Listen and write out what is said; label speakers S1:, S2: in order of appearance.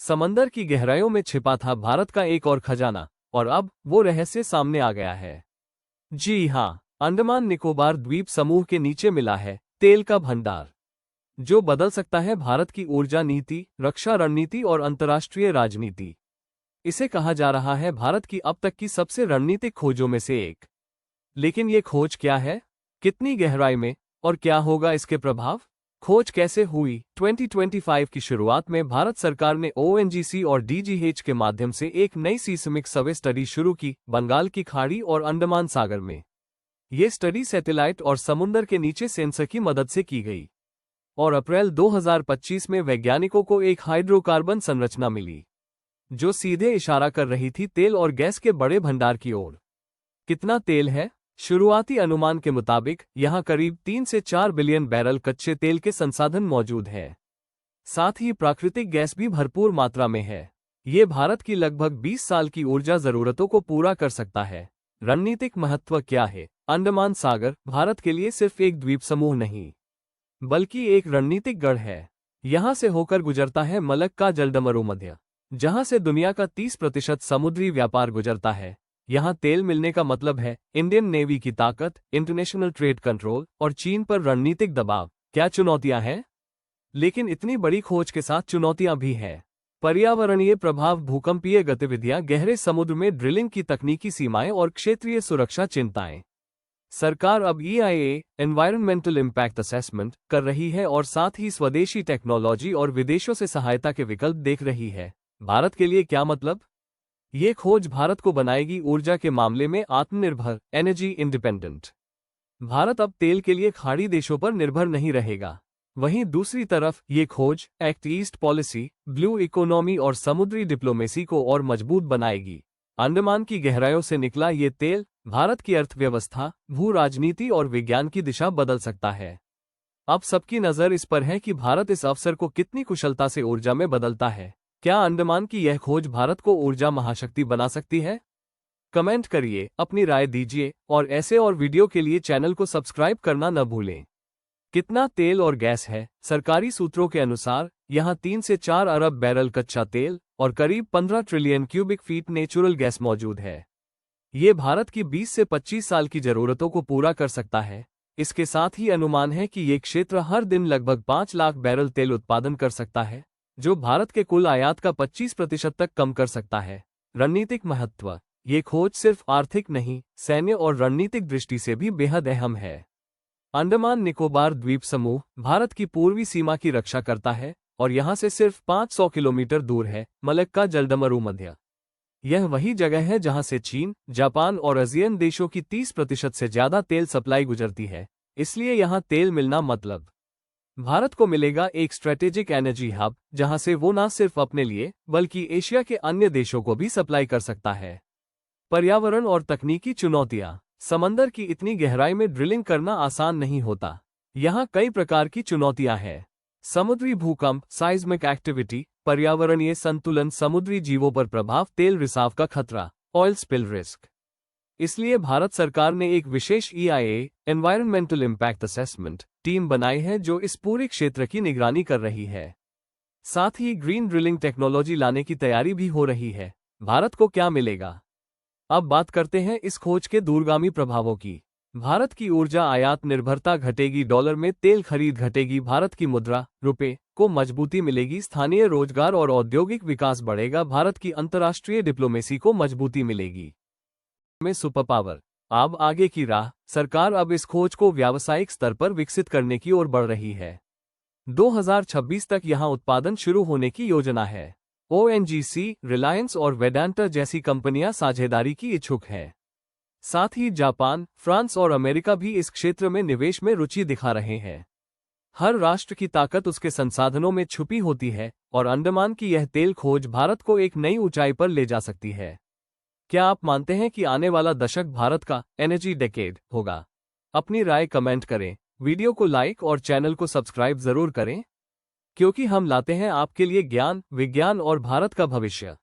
S1: समंदर की गहराइयों में छिपा था भारत का एक और खजाना, और अब वो रहस्य सामने आ गया है। जी हाँ, अंडमान निकोबार द्वीप समूह के नीचे मिला है तेल का भंडार, जो बदल सकता है भारत की ऊर्जा नीति, रक्षा रणनीति और अंतर्राष्ट्रीय राजनीति। इसे कहा जा रहा है भारत की अब तक की सबसे रणनीतिक खोजों में से एक। लेकिन ये खोज क्या है, कितनी गहराई में, और क्या होगा इसके प्रभाव? खोज कैसे हुई? 2025 की शुरुआत में भारत सरकार ने ONGC और DGH के माध्यम से एक नई सीस्मिक सर्वे स्टडी शुरू की, बंगाल की खाड़ी और अंडमान सागर में। ये स्टडी सैटेलाइट और समुद्र के नीचे सेंसर की मदद से की गई, और अप्रैल 2025 में वैज्ञानिकों को एक हाइड्रोकार्बन संरचना मिली, जो सीधे इशारा कर रही थी तेल और गैस के बड़े भंडार की ओर। कितना तेल है? शुरुआती अनुमान के मुताबिक यहां करीब 3 से 4 बिलियन बैरल कच्चे तेल के संसाधन मौजूद हैं। साथ ही प्राकृतिक गैस भी भरपूर मात्रा में है। ये भारत की लगभग 20 साल की ऊर्जा जरूरतों को पूरा कर सकता है। रणनीतिक महत्व क्या है? अंडमान सागर भारत के लिए सिर्फ एक द्वीप समूह नहीं, बल्कि एक रणनीतिक गढ़ है। यहां से होकर गुजरता है मलक्का जलडमरूमध्य, जहां से दुनिया का 30% समुद्री व्यापार गुजरता है। यहां तेल मिलने का मतलब है इंडियन नेवी की ताकत, इंटरनेशनल ट्रेड कंट्रोल और चीन पर रणनीतिक दबाव। क्या चुनौतियां हैं? लेकिन इतनी बड़ी खोज के साथ चुनौतियां भी हैं। पर्यावरणीय प्रभाव, भूकंपीय गतिविधियां, गहरे समुद्र में ड्रिलिंग की तकनीकी सीमाएं और क्षेत्रीय सुरक्षा चिंताएं। सरकार अब EIA एनवायरमेंटल इम्पैक्ट असेसमेंट कर रही है और साथ ही स्वदेशी टेक्नोलॉजी और विदेशों से सहायता के विकल्प देख रही है। भारत के लिए क्या मतलब? ये खोज भारत को बनाएगी ईर्जा के मामले में आत्मनिर्भर, एनर्जी इंडिपेंडेंट। भारत अब तेल के लिए खाड़ी देशों पर निर्भर नहीं रहेगा। वहीं दूसरी तरफ ये खोज act east policy, blue economy और समुद्री डिप्लोमेसी को और मजबूत बनाएगी। अंडमान की गहराइयों से निकला ये तेल भारत की अर्थव्यवस्था, भू राजनीति और विज्ञान की दिशा बदल सकता है। अब सबकी नजर इस पर है कि भारत इस अवसर को कितनी कुशलता से ऊर्जा में बदलता है। क्या अंडमान की यह खोज भारत को ऊर्जा महाशक्ति बना सकती है? कमेंट करिए, अपनी राय दीजिए, और ऐसे और वीडियो के लिए चैनल को सब्सक्राइब करना न भूलें। कितना तेल और गैस है? सरकारी सूत्रों के अनुसार यहां 3 से 4 अरब बैरल कच्चा तेल और करीब 15 trillion cubic feet natural gas मौजूद है। ये भारत की 20 से 25 साल की जरूरतों को पूरा कर सकता है। इसके साथ ही अनुमान है कि ये क्षेत्र हर दिन लगभग 5 लाख बैरल तेल उत्पादन कर सकता है, जो भारत के कुल आयात का 25% तक कम कर सकता है। रणनीतिक महत्व, ये खोज सिर्फ आर्थिक नहीं, सैन्य और रणनीतिक दृष्टि से भी बेहद अहम है। अंडमान निकोबार द्वीप समूह भारत की पूर्वी सीमा की रक्षा करता है, और यहां से सिर्फ 500 किलोमीटर दूर है मलक्का जलडमरूमध्य। यह वही जगह है जहां से चीन, जापान और ASEAN देशों की 30% से ज्यादा तेल सप्लाई गुजरती है। इसलिए यहां तेल मिलना मतलब भारत को मिलेगा एक स्ट्रेटेजिक एनर्जी हब, जहां से वो न सिर्फ अपने लिए बल्कि एशिया के अन्य देशों को भी सप्लाई कर सकता है। पर्यावरण और तकनीकी चुनौतियां, समंदर की इतनी गहराई में ड्रिलिंग करना आसान नहीं होता। यहां कई प्रकार की चुनौतियां हैं। समुद्री भूकंप, साइज्मिक एक्टिविटी, पर्यावरणीय संतुलन, समुद्री जीवों पर प्रभाव, तेल रिसाव का खतरा, ऑयल स्पिल रिस्क। इसलिए भारत सरकार ने एक विशेष EIA environmental impact assessment team बनाई है, जो इस पूरे क्षेत्र की निगरानी कर रही है। साथ ही ग्रीन ड्रिलिंग टेक्नोलॉजी लाने की तैयारी भी हो रही है। भारत को क्या मिलेगा? अब बात करते हैं इस खोज के दूरगामी प्रभावों की। भारत की ऊर्जा आयात निर्भरता घटेगी, डॉलर में तेल खरीद घटेगी, भारत की मुद्रा रुपए को मजबूती मिलेगी, स्थानीय रोजगार और औद्योगिक विकास बढ़ेगा, भारत की अंतर्राष्ट्रीय डिप्लोमेसी को मजबूती मिलेगी। में सुपर पावर, अब आगे की राह, सरकार अब इस खोज को व्यावसायिक स्तर पर विकसित करने की ओर बढ़ रही है। 2026 तक यहां उत्पादन शुरू होने की योजना है। ONGC, रिलायंस और वेदांता जैसी कंपनियां साझेदारी की इच्छुक हैं। साथ ही जापान, फ्रांस और अमेरिका भी इस क्षेत्र में निवेश में रुचि दिखा रहे हैं। हर राष्ट्र की ताकत उसके संसाधनों में छुपी होती है, और अंडमान की यह तेल खोज भारत को एक नई ऊंचाई पर ले जा सकती है। क्या आप मानते हैं कि आने वाला दशक भारत का एनर्जी डेकेड होगा? अपनी राय कमेंट करें, वीडियो को लाइक और चैनल को सब्सक्राइब जरूर करें, क्योंकि हम लाते हैं आपके लिए ज्ञान, विज्ञान और भारत का भविष्य।